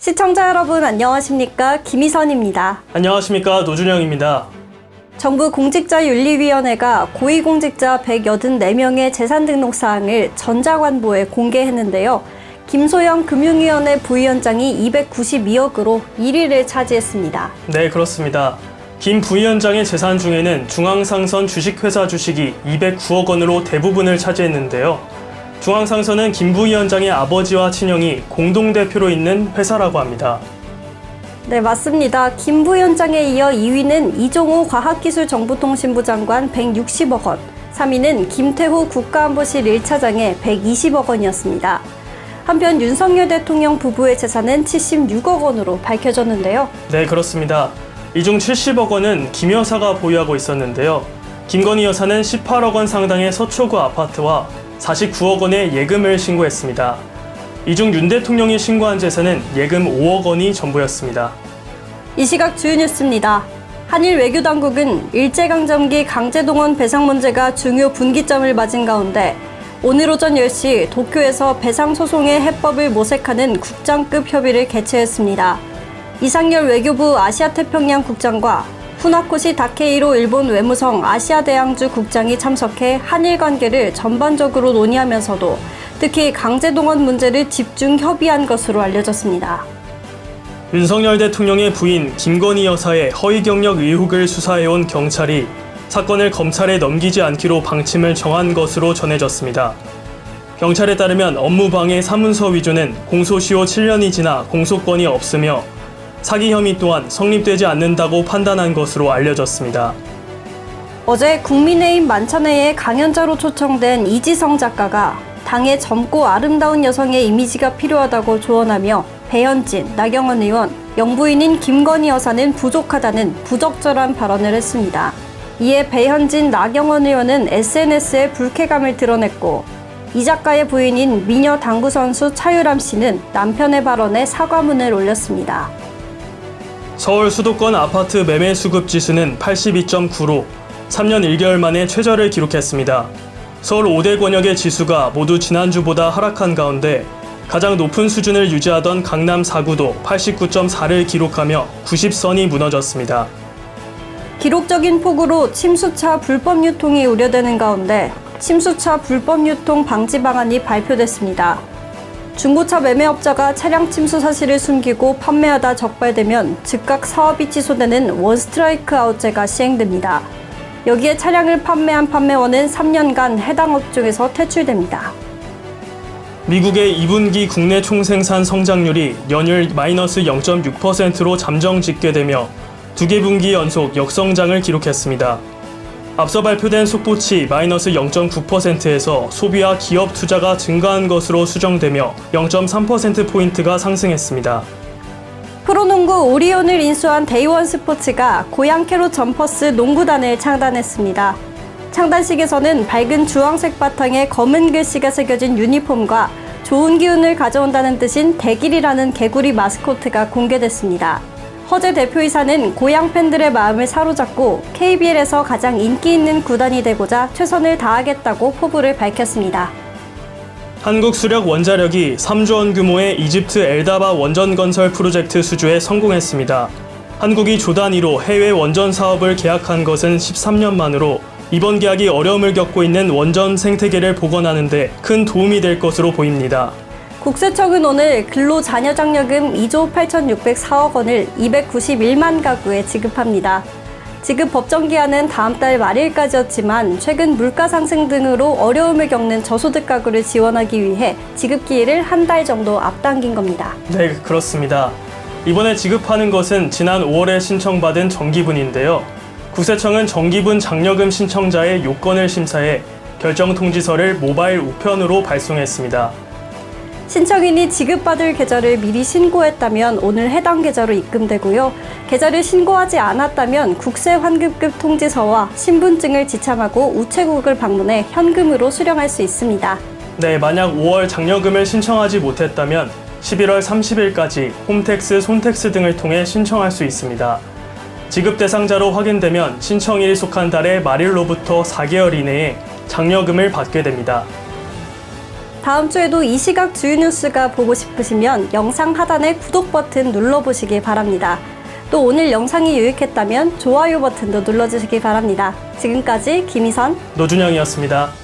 시청자 여러분 안녕하십니까? 김희선입니다. 안녕하십니까? 노준영입니다. 정부 공직자윤리위원회가 고위공직자 184명의 재산등록사항을 전자관보에 공개했는데요. 김소영 금융위원회 부위원장이 292억으로 1위를 차지했습니다. 네, 그렇습니다. 김 부위원장의 재산 중에는 중앙상선 주식회사 주식이 209억 원으로 대부분을 차지했는데요. 중앙상선은 김 부위원장의 아버지와 친형이 공동대표로 있는 회사라고 합니다. 네, 맞습니다. 김 부위원장에 이어 2위는 이종우 과학기술정보통신부 장관 160억 원, 3위는 김태후 국가안보실 1차장의 120억 원이었습니다. 한편 윤석열 대통령 부부의 재산은 76억 원으로 밝혀졌는데요. 네, 그렇습니다. 이 중 70억 원은 김 여사가 보유하고 있었는데요. 김건희 여사는 18억 원 상당의 서초구 아파트와 49억 원의 예금을 신고했습니다. 이 중 윤 대통령이 신고한 재산은 예금 5억 원이 전부였습니다. 이 시각 주요 뉴스입니다. 한일 외교당국은 일제강점기 강제동원 배상 문제가 중요 분기점을 맞은 가운데 오늘 오전 10시 도쿄에서 배상 소송의 해법을 모색하는 국장급 협의를 개최했습니다. 이상열 외교부 아시아태평양 국장과 후나코시 다케이로 일본 외무성 아시아대양주 국장이 참석해 한일 관계를 전반적으로 논의하면서도 특히 강제동원 문제를 집중 협의한 것으로 알려졌습니다. 윤석열 대통령의 부인 김건희 여사의 허위 경력 의혹을 수사해온 경찰이 사건을 검찰에 넘기지 않기로 방침을 정한 것으로 전해졌습니다. 경찰에 따르면 업무방해 사문서 위조는 공소시효 7년이 지나 공소권이 없으며 사기 혐의 또한 성립되지 않는다고 판단한 것으로 알려졌습니다. 어제 국민의힘 만찬회에 강연자로 초청된 이지성 작가가 당의 젊고 아름다운 여성의 이미지가 필요하다고 조언하며 배현진, 나경원 의원, 영부인인 김건희 여사는 부족하다는 부적절한 발언을 했습니다. 이에 배현진, 나경원 의원은 SNS에 불쾌감을 드러냈고 이 작가의 부인인 미녀 당구 선수 차유람 씨는 남편의 발언에 사과문을 올렸습니다. 서울 수도권 아파트 매매 수급 지수는 82.9로 3년 1개월 만에 최저를 기록했습니다. 서울 5대 권역의 지수가 모두 지난주보다 하락한 가운데 가장 높은 수준을 유지하던 강남 4구도 89.4를 기록하며 90선이 무너졌습니다. 기록적인 폭우로 침수차 불법 유통이 우려되는 가운데 침수차 불법 유통 방지 방안이 발표됐습니다. 중고차 매매업자가 차량 침수 사실을 숨기고 판매하다 적발되면 즉각 사업이 취소되는 원스트라이크 아웃제가 시행됩니다. 여기에 차량을 판매한 판매원은 3년간 해당 업종에서 퇴출됩니다. 미국의 2분기 국내 총생산 성장률이 연일 마이너스 0.6%로 잠정 집계되며 2개 분기 연속 역성장을 기록했습니다. 앞서 발표된 속보치 마이너스 0.9%에서 소비와 기업 투자가 증가한 것으로 수정되며 0.3%포인트가 상승했습니다. 프로농구 오리온을 인수한 데이원 스포츠가 고양 캐롯 점퍼스 농구단을 창단했습니다. 창단식에서는 밝은 주황색 바탕에 검은 글씨가 새겨진 유니폼과 좋은 기운을 가져온다는 뜻인 대길이라는 개구리 마스코트가 공개됐습니다. 허재 대표이사는 고양 팬들의 마음을 사로잡고 KBL에서 가장 인기 있는 구단이 되고자 최선을 다하겠다고 포부를 밝혔습니다. 한국수력원자력이 3조 원 규모의 이집트 엘다바 원전 건설 프로젝트 수주에 성공했습니다. 한국이 조 단위로 해외 원전 사업을 계약한 것은 13년 만으로 이번 계약이 어려움을 겪고 있는 원전 생태계를 복원하는 데 큰 도움이 될 것으로 보입니다. 국세청은 오늘 근로자녀장려금 2조 8,604억 원을 291만 가구에 지급합니다. 지급 법정 기한은 다음 달 말일까지였지만 최근 물가 상승 등으로 어려움을 겪는 저소득 가구를 지원하기 위해 지급 기일을 한 달 정도 앞당긴 겁니다. 네, 그렇습니다. 이번에 지급하는 것은 지난 5월에 신청받은 정기분인데요. 국세청은 정기분 장려금 신청자의 요건을 심사해 결정 통지서를 모바일 우편으로 발송했습니다. 신청인이 지급받을 계좌를 미리 신고했다면 오늘 해당 계좌로 입금되고요. 계좌를 신고하지 않았다면 국세환급급 통지서와 신분증을 지참하고 우체국을 방문해 현금으로 수령할 수 있습니다. 네, 만약 5월 장려금을 신청하지 못했다면 11월 30일까지 홈택스, 손택스 등을 통해 신청할 수 있습니다. 지급 대상자로 확인되면 신청일이 속한 달의 말일로부터 4개월 이내에 장려금을 받게 됩니다. 다음 주에도 이 시각 주요 뉴스가 보고 싶으시면 영상 하단의 구독 버튼 눌러보시기 바랍니다. 또 오늘 영상이 유익했다면 좋아요 버튼도 눌러주시기 바랍니다. 지금까지 김희선, 노준영이었습니다.